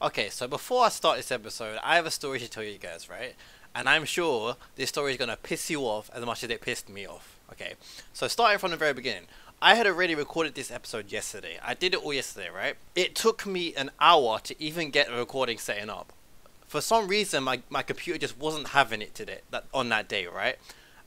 Okay, so before I start this episode, I have a story to tell you guys, right? And I'm sure this story is gonna piss you off as much as it pissed me off. Okay, so starting from the very beginning, I had already recorded this episode yesterday. I did it all yesterday, right? It took me an hour to even get the recording setting up. For some reason, my computer just wasn't having it today, on that day, right?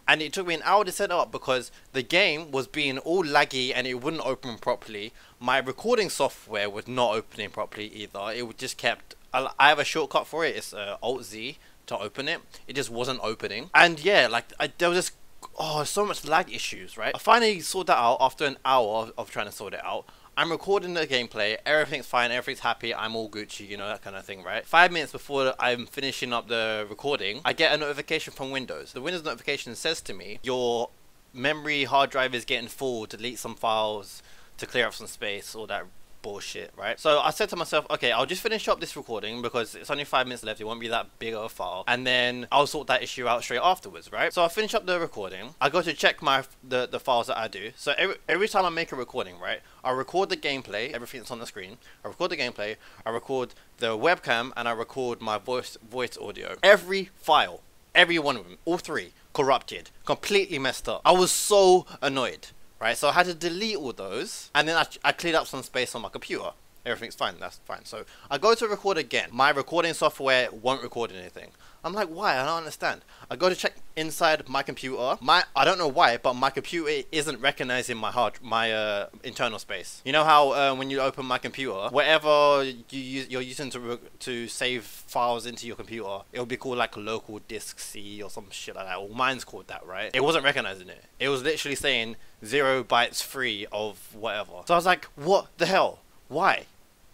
And it took me an hour to set up because the game was being all laggy and it wouldn't open properly. My recording software was not opening properly either. It just kept... I have a shortcut for it. It's Alt-Z to open it. It just wasn't opening. And yeah, like there was just... Oh, so much lag issues, right? I finally sorted that out after an hour of trying to sort it out. I'm recording the gameplay, everything's fine, everything's happy, I'm all Gucci, you know, that kind of thing, right? 5 minutes before I'm finishing up the recording, I get a notification from Windows. The Windows notification says to me, your memory hard drive is getting full, delete some files to clear up some space, all that bullshit, right? So I said to myself, okay, I'll just finish up this recording because it's only 5 minutes left, it won't be that big of a file, and then I'll sort that issue out straight afterwards, right? So I finish up the recording, I go to check the files that I do. So every time I make a recording, right, I record the gameplay, everything that's on the screen, I record the gameplay, I record the webcam, and I record my voice audio. Every file, every one of them, all three, corrupted, completely messed up. I was so annoyed. Right, so I had to delete all those, and then I cleared up some space on my computer. Everything's fine, that's fine. So I go to record again. My recording software won't record anything. I'm like, why? I don't understand. I go to check inside my computer. I don't know why, but my computer isn't recognizing my internal space. You know how when you open my computer, whatever you're using to save files into your computer, it'll be called like local disk C or some shit like that. Well, mine's called that, right? It wasn't recognizing it. It was literally saying 0 bytes free of whatever. So I was like, what the hell? Why?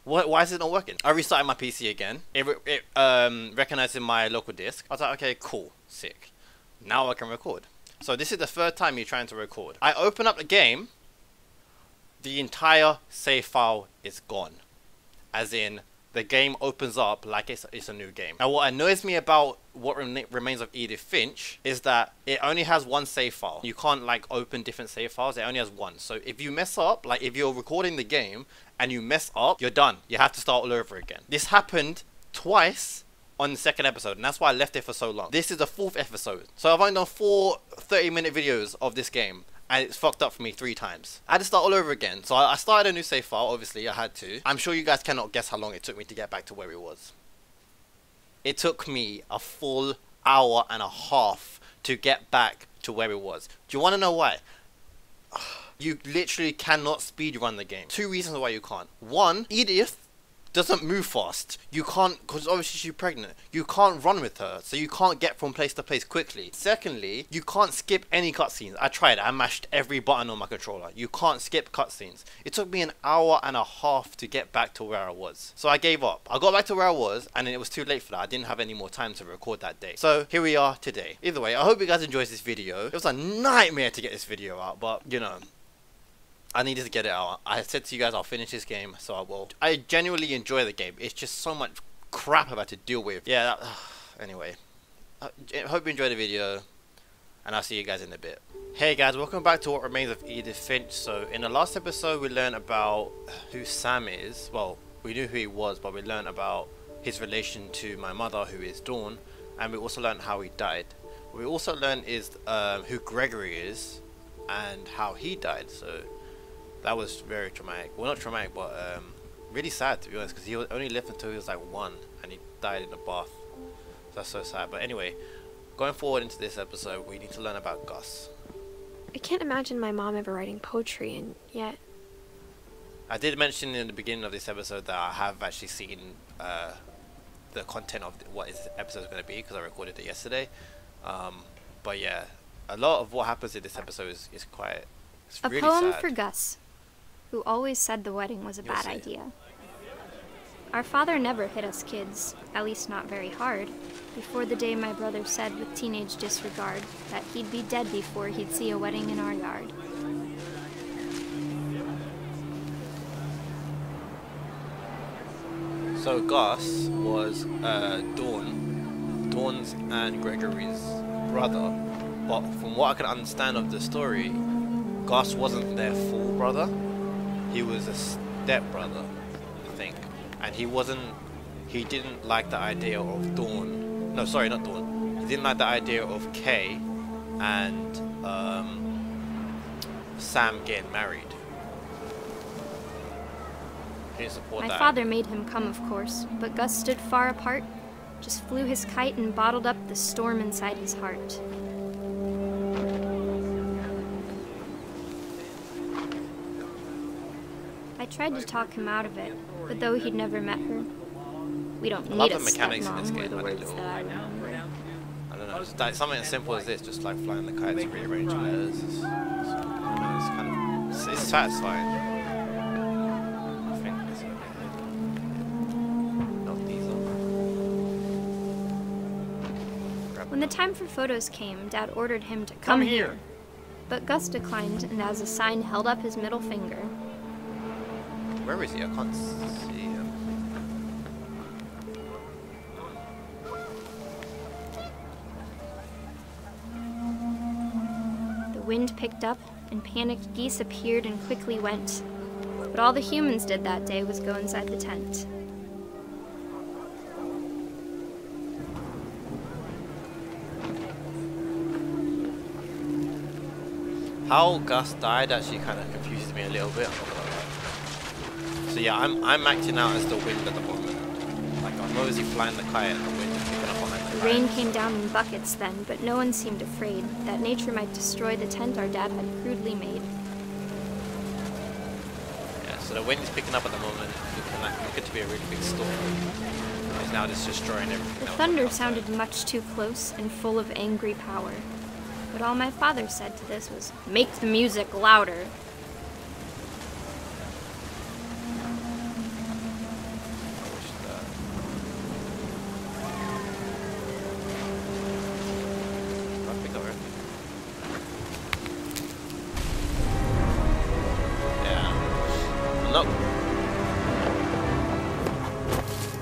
Why is it not working? I restarted my PC again. It recognizing my local disk. I was like, okay, cool, sick. Now I can record. So this is the third time you're trying to record. I open up the game. The entire save file is gone. As in, the game opens up like it's a new game. Now what annoys me about what remains of Edith Finch is that it only has one save file. You can't like open different save files, it only has one. So if you mess up, like if you're recording the game and you mess up, you're done. You have to start all over again. This happened twice on the second episode, and that's why I left it for so long. This is the fourth episode. So I've only done 4 30-minute videos of this game, and it's fucked up for me 3 times. I had to start all over again. So I started a new save file, obviously, I had to. I'm sure you guys cannot guess how long it took me to get back to where it was. It took me a full hour and a half to get back to where it was. Do you want to know why? You literally cannot speedrun the game. 2 reasons why you can't. 1, Edith doesn't move fast. You can't, because obviously she's pregnant. You can't run with her, so you can't get from place to place quickly. Secondly, you can't skip any cutscenes. I tried. I mashed every button on my controller. You can't skip cutscenes. It took me an hour and a half to get back to where I was. So I gave up. I got back to where I was, and then it was too late for that. I didn't have any more time to record that day. So here we are today. Either way, I hope you guys enjoyed this video. It was a nightmare to get this video out, but you know, I needed to get it out. I said to you guys I'll finish this game, so I will. I genuinely enjoy the game. It's just so much crap I've had to deal with. Yeah, anyway. I hope you enjoyed the video, and I'll see you guys in a bit. Hey guys, welcome back to What Remains of Edith Finch. So in the last episode we learned about who Sam is. Well, we knew who he was, but we learned about his relation to my mother, who is Dawn, and we also learned how he died. What we also learned is who Gregory is and how he died. So that was very traumatic. Well, not traumatic, but really sad to be honest, because he only lived until he was like 1 and he died in the bath. So that's so sad. But anyway, going forward into this episode, we need to learn about Gus. I can't imagine my mom ever writing poetry, and yet... I did mention in the beginning of this episode that I have actually seen the content of what this episode is going to be, because I recorded it yesterday. But yeah, a lot of what happens in this episode is quite... It's really a poem sad. for Gus, who always said the wedding was a bad idea. Our father never hit us kids, at least not very hard, before the day my brother said with teenage disregard that he'd be dead before he'd see a wedding in our yard. So Gus was Dawn's and Gregory's brother, but from what I can understand of the story, Gus wasn't their full brother. He was a step brother, I think, and he wasn't he didn't like the idea of Dawn. No, sorry, not Dawn. He didn't like the idea of Kay and Sam getting married. He didn't support that. My father made him come, of course, but Gus stood far apart, just flew his kite and bottled up the storm inside his heart. I tried to talk him out of it, but though he'd never met her, we don't need a stepmom, were the words that I remember. I don't know, just like something as simple as this, just like flying the kites, rearranging letters. It's kind of, it's satisfying. I think it's okay. Not these on. When the time for photos came, Dad ordered him to come here. But Gus declined, and as a sign held up his middle finger. Where is he? I can't see him. The wind picked up, and panicked geese appeared and quickly went. But all the humans did that day was go inside the tent. How Gus died actually kind of confuses me a little bit. So yeah, I'm acting out as the wind at the moment. Like I'm obviously flying the kite and the wind is picking up on it. The rain came down in buckets then, but no one seemed afraid that nature might destroy the tent our dad had crudely made. Yeah, so the wind is picking up at the moment, looking to be a really big storm. It's now just destroying everything. The thunder sounded much too close and full of angry power. But all my father said to this was, "Make the music louder."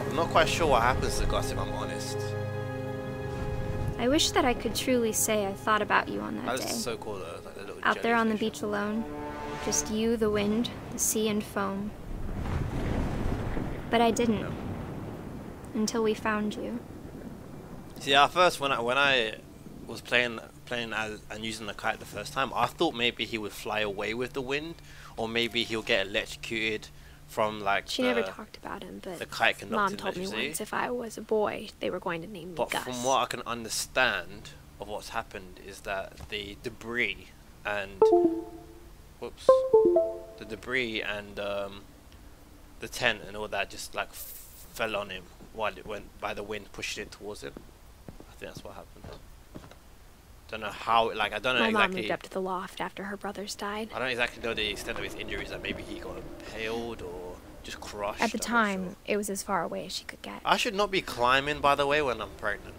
I'm not quite sure what happens to Gus if I'm honest. I wish that I could truly say I thought about you on that day. That's so cool though, like the little Out there on the jellyfish. beach alone, just you, the wind, the sea and foam. But I didn't, until we found you. See, at first when I was playing as and using the kite the first time, I thought maybe he would fly away with the wind, or maybe he'll get electrocuted from like She never talked about him, but the kite conducting Mom told me electricity. once if I was a boy, they were going to name me But Gus. from what I can understand of what's happened is that the debris and the tent and all that just like fell on him while it went by the wind, pushing it towards him. I think that's what happened. Don't know how, like I don't know My mom exactly. moved up to the loft after her brothers died. I don't exactly know the extent of his injuries. That maybe he got impaled or just crushed. At the I'm not time, sure. it was as far away as she could get. I should not be climbing, by the way, when I'm pregnant.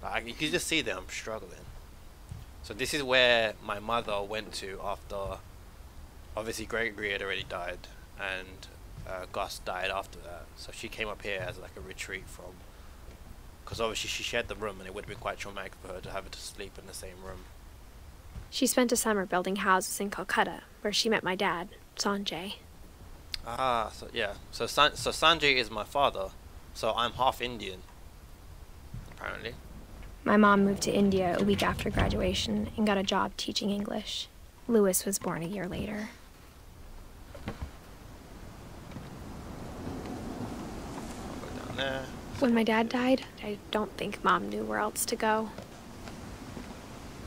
Like, you can just see that I'm struggling. So this is where my mother went to after, obviously Gregory had already died, and Gus died after that. So she came up here as like a retreat from, because obviously she shared the room and it would have been quite traumatic for her to have her to sleep in the same room. She spent a summer building houses in Calcutta, where she met my dad, Sanjay. Ah, so yeah. So Sanjay is my father, so I'm half Indian, apparently. My mom moved to India a week after graduation and got a job teaching English. Lewis was born a year later. Go down there. When my dad died, I don't think Mom knew where else to go.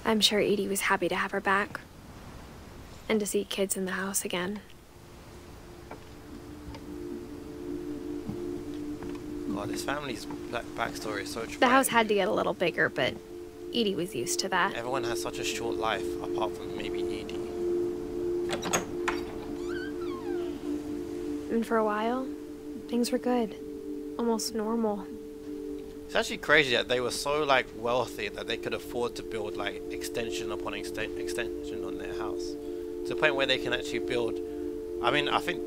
I'm sure Edie was happy to have her back and to see kids in the house again. God, this family's backstory is so traumatic. The house had to get a little bigger, but Edie was used to that. Everyone has such a short life, apart from maybe Edie. And for a while, things were good. Almost normal. It's actually crazy that they were so like wealthy that they could afford to build like extension upon extension on their house, to the point where they can actually build. I mean, I think,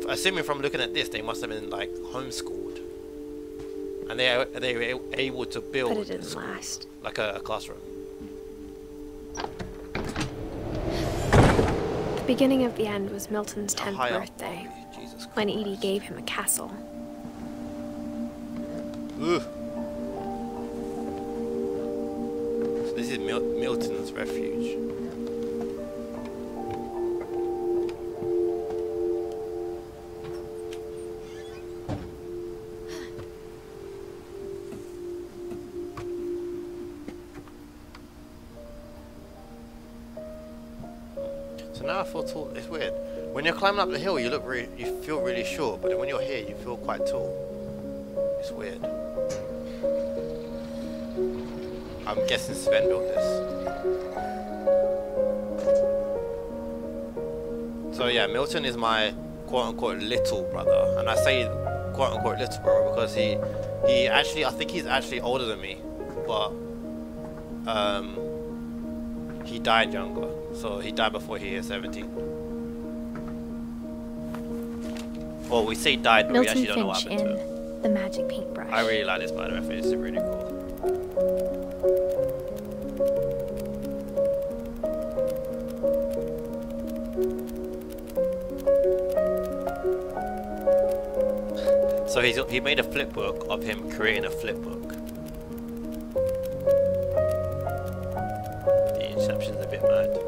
assuming from looking at this, they must have been like homeschooled, and they were able to build. But it didn't last. Like a classroom. The The beginning of the end was Milton's 10th High up. birthday, Jesus when Christ. Edie gave him a castle. Ugh. So this is Milton's refuge. So now I feel tall. It's weird. When you're climbing up the hill, you feel really short, but then when you're here, you feel quite tall. It's weird. I'm guessing Sven built this. So yeah, Milton is my quote-unquote little brother, and I say quote-unquote little brother because he actually, I think he's actually older than me, but he died younger, so he died before he hit 17. Well, we say died, but we actually don't know what Milton happened Finch to him. in The Magic Paintbrush. I really like this, by the way. I think it's really cool. So he made a flip book of him creating a flip book. The Inception's a bit mad.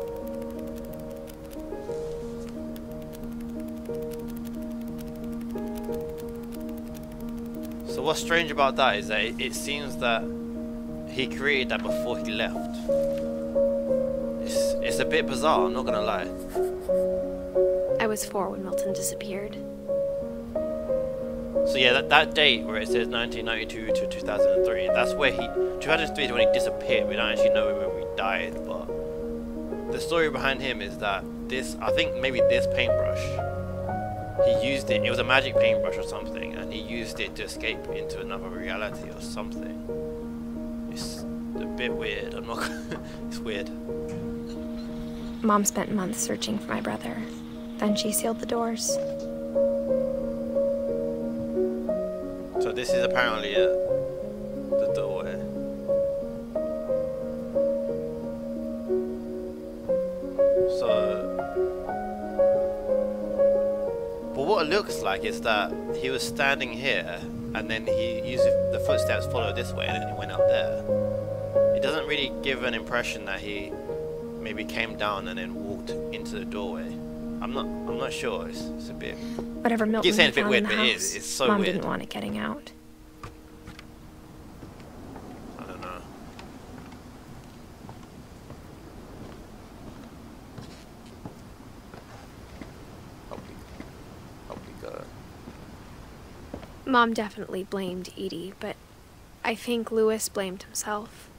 So what's strange about that is that it seems that he created that before he left. It's a bit bizarre, I'm not gonna lie. I was 4 when Milton disappeared. So yeah, that date where it says 1992 to 2003, that's where 2003 is when he disappeared. We don't actually know when he died, but the story behind him is that I think maybe this paintbrush, he used it was a magic paintbrush or something, and he used it to escape into another reality or something. It's a bit weird, I'm not it's weird. Mom spent months searching for my brother. Then she sealed the doors. So this is apparently the doorway. So, but what it looks like is that he was standing here, and then he used the footsteps followed this way, and then he went up there. It doesn't really give an impression that he maybe came down and then walked into the doorway. I'm not sure. It's a bit. Whatever Milton saying had it's a bit found weird, in the but it house, is. It's so Mom weird. didn't want it getting out. I don't know. Up we go. Mom definitely blamed Edie, but I think Lewis blamed himself.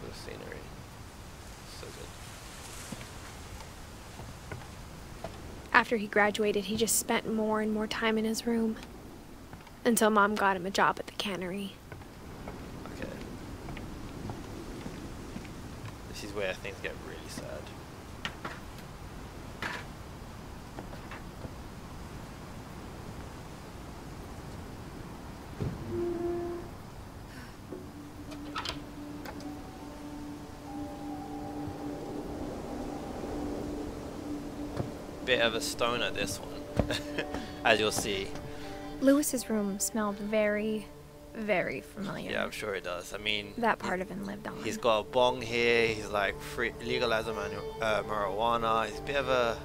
The scenery. So good. After he graduated, he just spent more and more time in his room. Until Mom got him a job at the cannery. Okay. This is where things get really sad. Bit of a stoner, this one, as you'll see. Lewis's room smelled very, very familiar. Yeah, I'm sure it does. I mean, That part of him lived on. he's got a bong here. He's like legalizing marijuana. He's a bit of a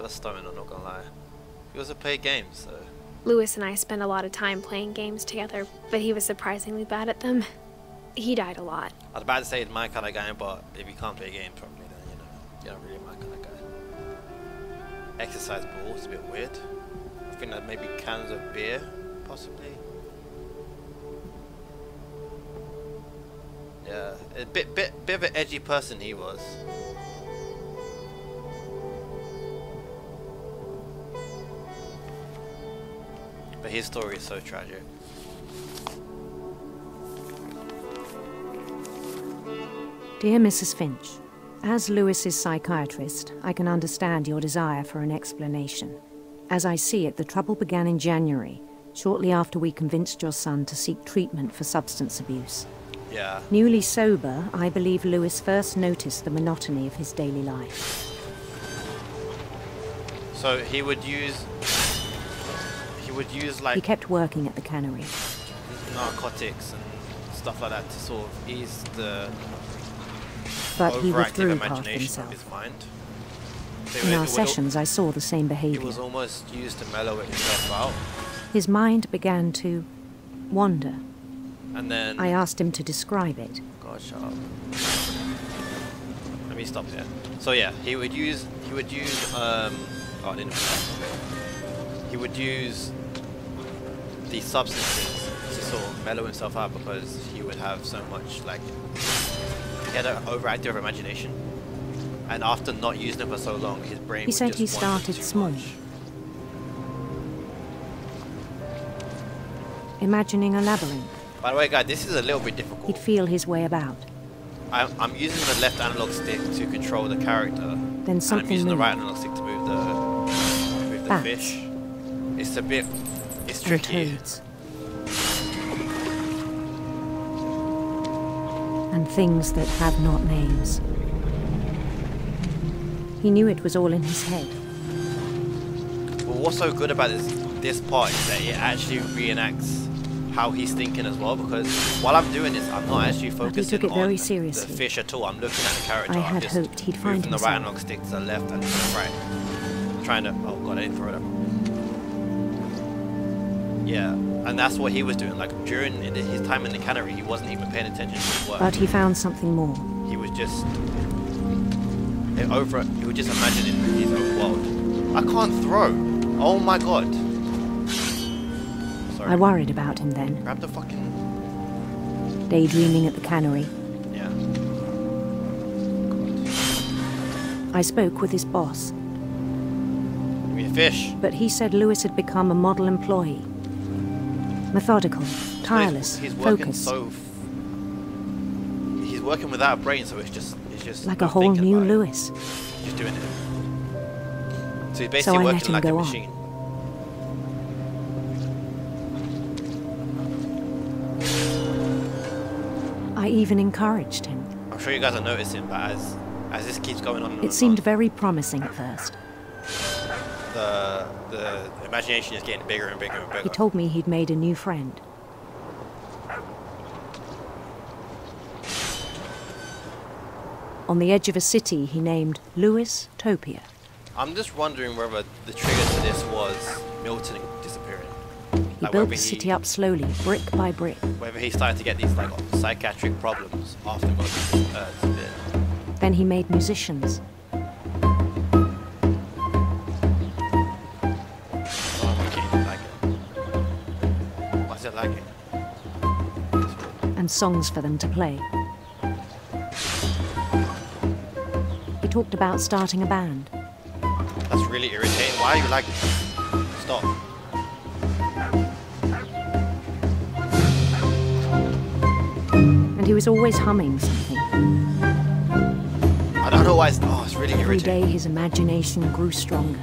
stoner, I'm not gonna lie. He also played games, so. Lewis and I spent a lot of time playing games together, but he was surprisingly bad at them. He died a lot. I was about to say it's my kind of game, but if you can't play games properly, then you're not really my kind of guy. Exercise balls, a bit weird. I think that maybe cans of beer, possibly. Yeah, a bit of an edgy person he was. But his story is so tragic. Dear Mrs. Finch, as Lewis's psychiatrist, I can understand your desire for an explanation. As I see it, the trouble began in January, shortly after we convinced your son to seek treatment for substance abuse. Yeah. Newly sober, I believe Lewis first noticed the monotony of his daily life. So he would use like He kept working at the cannery. narcotics and stuff like that to sort of ease the But he overactive withdrew part of imagination of himself. his mind. In our sessions, I saw the same It behaviour. was almost used to mellow himself out, His mind began to wander. and then I asked him to describe it. God, shut up. Let me stop here. So yeah, he would use oh, I didn't he would use these substances to sort of mellow himself out because he would have so much, like, he had an overactive imagination, and after not using it for so long, his brain He would said just he wander started too small. much. Imagining a labyrinth, By the way, guys, this is a little bit difficult. he'd feel his way about. I'm using the left analog stick to control the character, Then and I'm something using the moved. right analog stick to move the Bats. fish. It's a bit, it's And tricky. toads. And things that have not names. He knew it was all in his head. But what's so good about this part is that it actually reenacts how he's thinking as well, because while I'm doing this, I'm not actually But he focusing took it very on seriously. the fish at all. I'm looking at the character. I I'm had just hoped he'd find moving the right himself. analog stick to the left and to the right. Trying to, oh god, I didn't throw it up. Yeah, and that's what he was doing. Like during his time in the cannery, he wasn't even paying attention to his work. But he found something more. He was just he was just imagining his own world. I can't throw. Oh my god. Sorry. I worried about him then, Grab the fucking. daydreaming at the cannery. Yeah. I spoke with his boss, Give me a fish. but he said Lewis had become a model employee. Methodical, tireless, He's working focused, he's working without a brain, so it's just like a not whole thinking new about it. Lewis. Just doing it. So he's So basically I let working him like a go on. machine. I even encouraged him. I'm sure you guys are noticing, but as this keeps going on, It seemed very promising at first. the imagination is getting bigger and bigger and bigger. He told me he'd made a new friend. On the edge of a city he named Lewis Topia. I'm just wondering whether the trigger to this was Milton disappearing. He Like built whether the city up slowly, brick by brick. Whether he started to get these like psychiatric problems after Milton disappeared. Then he made musicians. Oh, okay, lagging. Why is it lagging? And songs for them to play. He talked about starting a band. That's really irritating. Why are you lagging? Stop. And he was always humming something. I don't know why it's really Every irritating. day his imagination grew stronger.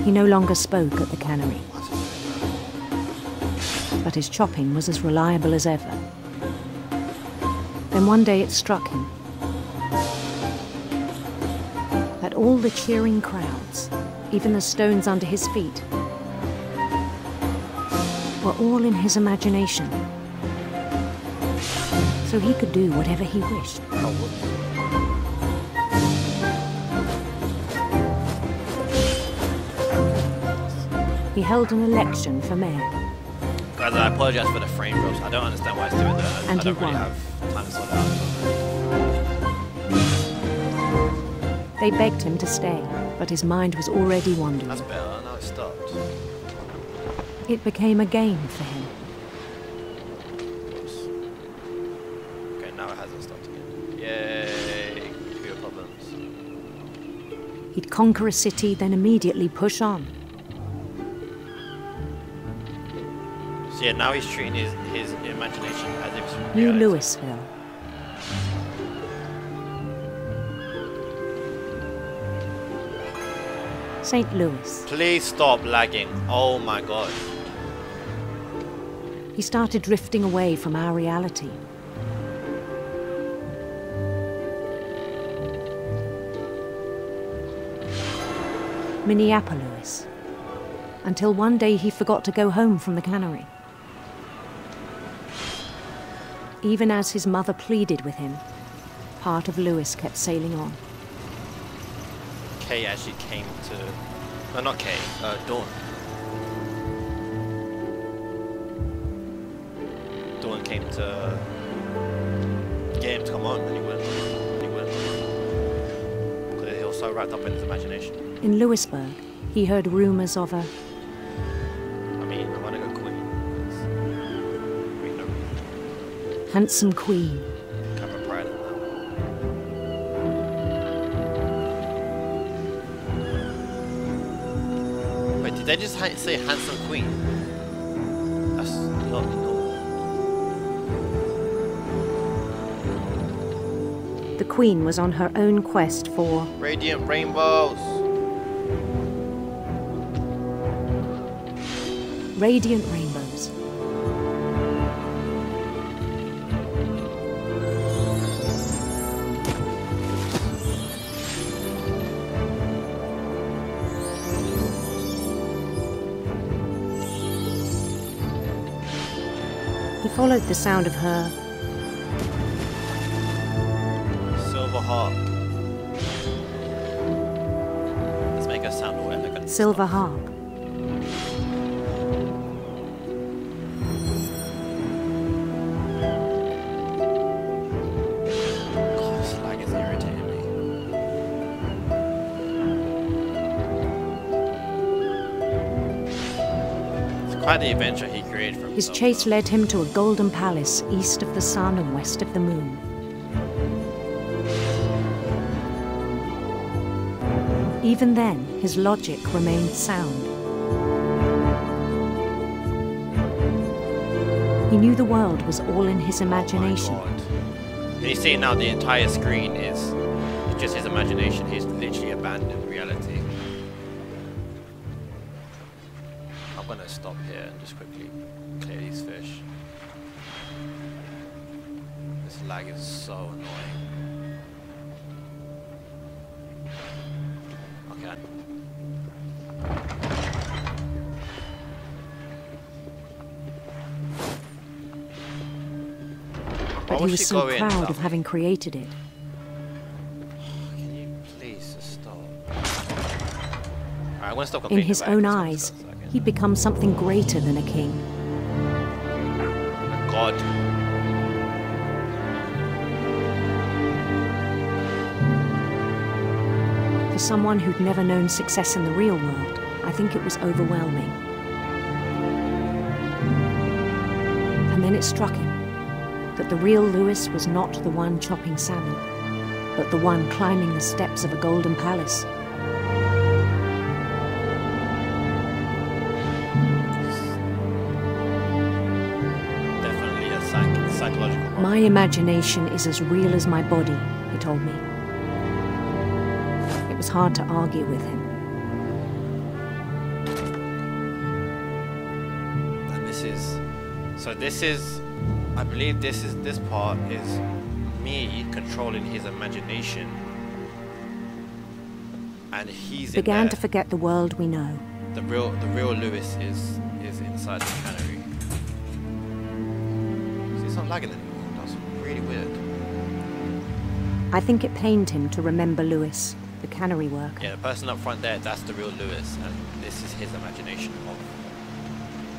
He no longer spoke at the cannery, but his chopping was as reliable as ever. Then one day it struck him that all the cheering crowds, even the stones under his feet, were all in his imagination. So he could do whatever he wished. Oh, whoops. He held an election for mayor. Guys, I apologize for the frame drops. I don't understand why it's doing that. And I don't he really won. have time to sort it out. They begged him to stay, but his mind was already wandering. That's better. Now it stopped. It became a game for him. Oops. Okay, now it hasn't stopped again. Yay! Fewer problems. He'd conquer a city, then immediately push on. So yeah, now he's treating his imagination as if it's New reality. Louisville. St. Louis. Please stop lagging. Oh my god. He started drifting away from our reality. Minneapolis. Until one day he forgot to go home from the cannery. Even as his mother pleaded with him, part of Lewis kept sailing on. Kay actually came to... No, not Kay. Dawn. Dawn came to get him to come on, and he wouldn't. Because he was so wrapped up in his imagination. In Lewisburg, he heard rumours of a... I mean, I want to go Queen. handsome queen. Kind of pride in that. Wait, did they just say handsome queen? That's not normal. The queen was on her own quest for... Radiant rainbows! radiant rainbows. He followed the sound of her Silver harp. Let's make her sound more elegant. silver harp. God, this lag is irritating me. It's quite the adventure he created for His himself. chase led him to a golden palace east of the sun and west of the moon. Even then, his logic remained sound. He knew the world was all in his imagination. Oh my God. And you see now the entire screen is just his imagination. He's literally abandoned reality. I'm gonna stop here and just quickly clear these fish. This lag is so annoying. Okay. But Why he would was she so go in proud without of me? having created it. Can you please just stop? Alright, I'm gonna stop In complaining his about it, own 'cause I'm eyes, just gonna- he'd become something greater than a king. God. For someone who'd never known success in the real world, I think it was overwhelming. And then it struck him that the real Lewis was not the one chopping salmon, but the one climbing the steps of a golden palace. Definitely a psychological problem. My imagination is as real as my body, he told me. It was hard to argue with him. And this is, I believe this part is me controlling his imagination, and he's in Began there. to forget the world we know. The real Lewis is inside the cannery. See, it's not lagging anymore. That's really weird. I think it pained him to remember Lewis, the cannery worker. Yeah, the person up front there, that's the real Lewis, and this is his imagination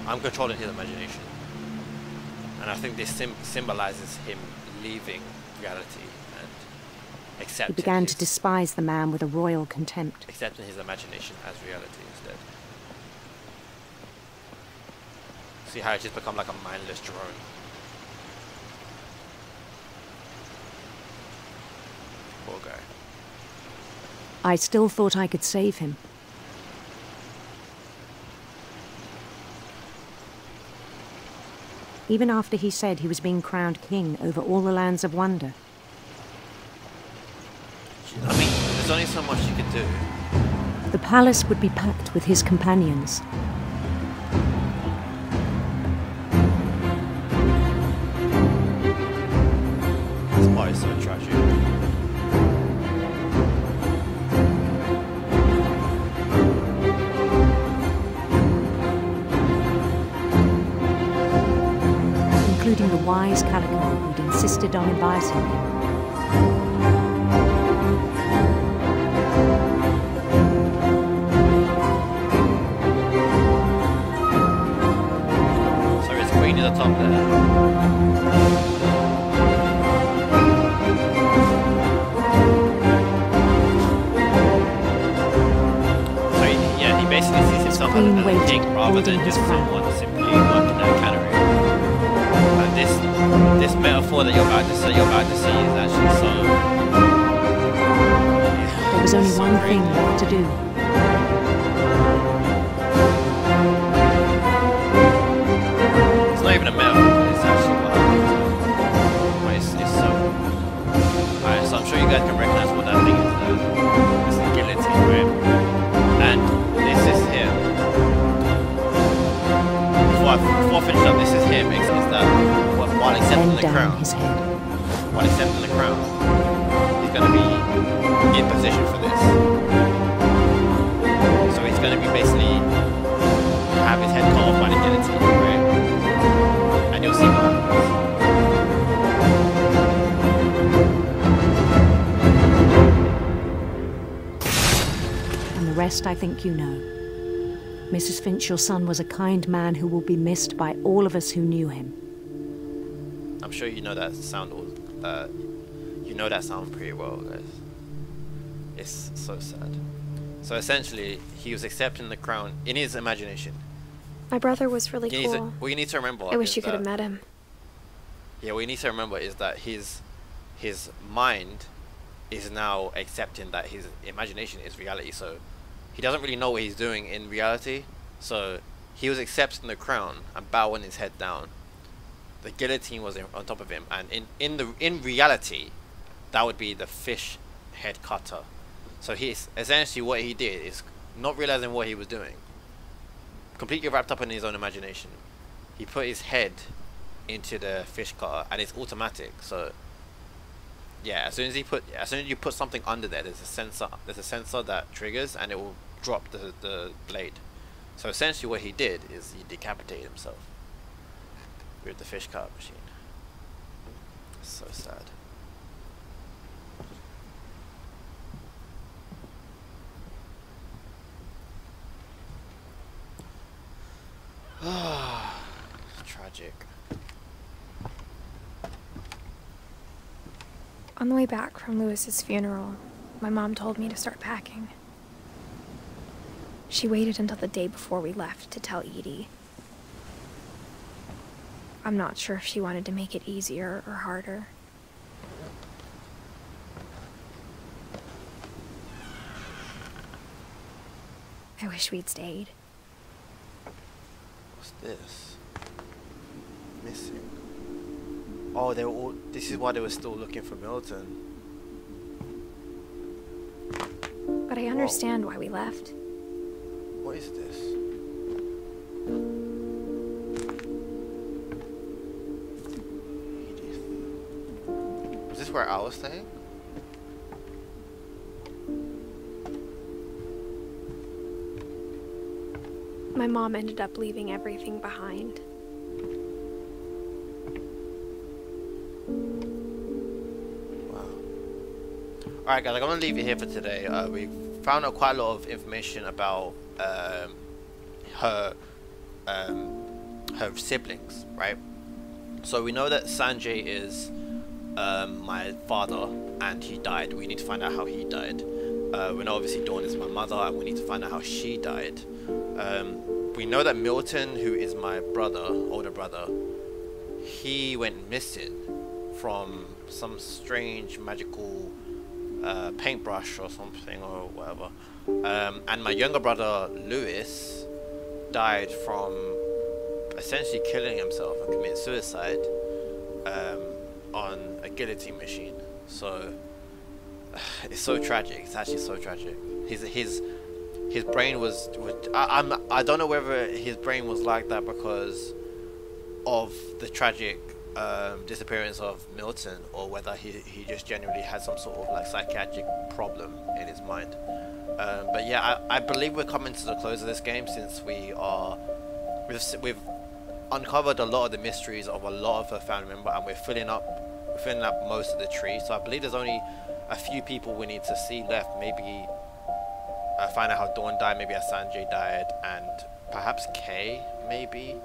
I'm controlling his imagination. And I think this symbolizes him leaving reality and He accepting began his, to despise the man with a royal contempt. accepting his imagination as reality instead. See how it just become like a mindless drone. Poor guy. I still thought I could save him. Even after he said he was being crowned king over all the lands of wonder. I mean, there's only so much you can do. The palace would be packed with his companions. wise Calico who'd insisted on advising him. The top there. So he basically sees himself as a king rather than just someone simply working that calorie. And this metaphor that you're about to see is actually so. There was only one thing left to do. Not even a metaphor, it's actually what happens. It's so... Alright, so I'm sure you guys can recognize what that thing is. It's the guillotine, right? And this is him. Before I finish up, this is him. Is that while accepting the crown, while accepting the crown, he's going to be in position for this. So he's going to be basically have his head cut off by the guillotine, right? And you'll see what happens. And the rest I think you know. Mrs. Finch, your son was a kind man who will be missed by all of us who knew him. I'm sure you know that sound pretty well, guys. It's so sad. So essentially, he was accepting the crown in his imagination. My brother was really cool. What you need to remember. I wish you could have met him. Yeah, what you need to remember is that his mind is now accepting that his imagination is reality. So he doesn't really know what he's doing in reality. So he was accepting the crown and bowing his head down. The guillotine was on top of him, and in reality, that would be the fish head cutter. So he's essentially what he did is not realizing what he was doing. Completely wrapped up in his own imagination. He put his head into the fish cutter, and it's automatic. So yeah, as soon as you put something under there, there's a sensor that triggers, and it will drop the blade. So essentially, what he did is he decapitated himself with the fish cutter machine. It's so sad. Tragic. On the way back from Lewis's funeral, my mom told me to start packing. She waited until the day before we left to tell Edie. I'm not sure if she wanted to make it easier or harder. I wish we'd stayed. What's this? Missing. Oh, they were all. This is why they were still looking for Milton. But I understand why we left. What is this? Edith. Is this where I was staying? My mom ended up leaving everything behind. Alright guys, I'm going to leave it here for today. We found out quite a lot of information about her siblings, right? So we know that Sanjay is my father and he died. We need to find out how he died. We know obviously Dawn is my mother and we need to find out how she died. We know that Milton, who is my brother, older brother, he went missing from some strange magical paintbrush or something or whatever, and my younger brother Lewis died from essentially killing himself and committing suicide on a guillotine machine. So it's so tragic. It's actually so tragic. His brain was I don't know whether his brain was like that because of the tragic disappearance of Milton, or whether he just genuinely had some sort of like psychiatric problem in his mind. But yeah, I believe we're coming to the close of this game, since we've uncovered a lot of the mysteries of a lot of her family member, and we're filling up most of the tree. So I believe there's only a few people we need to see left. Maybe find out how Dawn died, maybe how Sanjay died, and perhaps Kay, maybe.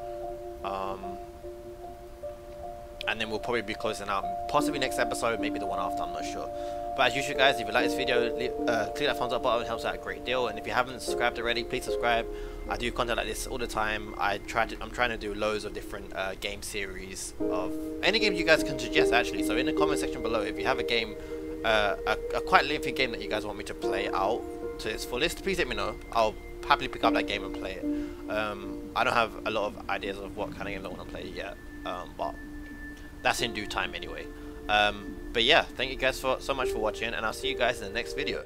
And then we'll probably be closing out possibly next episode, maybe the one after, I'm not sure. But as usual guys, if you like this video, click that thumbs up button, it helps out a great deal. And if you haven't subscribed already, please subscribe. I do content like this all the time. I'm trying to do loads of different game series of any game you guys can suggest actually. So in the comment section below, if you have a game, a quite lengthy game that you guys want me to play out to its fullest, please let me know. I'll happily pick up that game and play it. I don't have a lot of ideas of what kind of game I want to play yet, but that's in due time anyway. But yeah, thank you guys so much for watching, and I'll see you guys in the next video.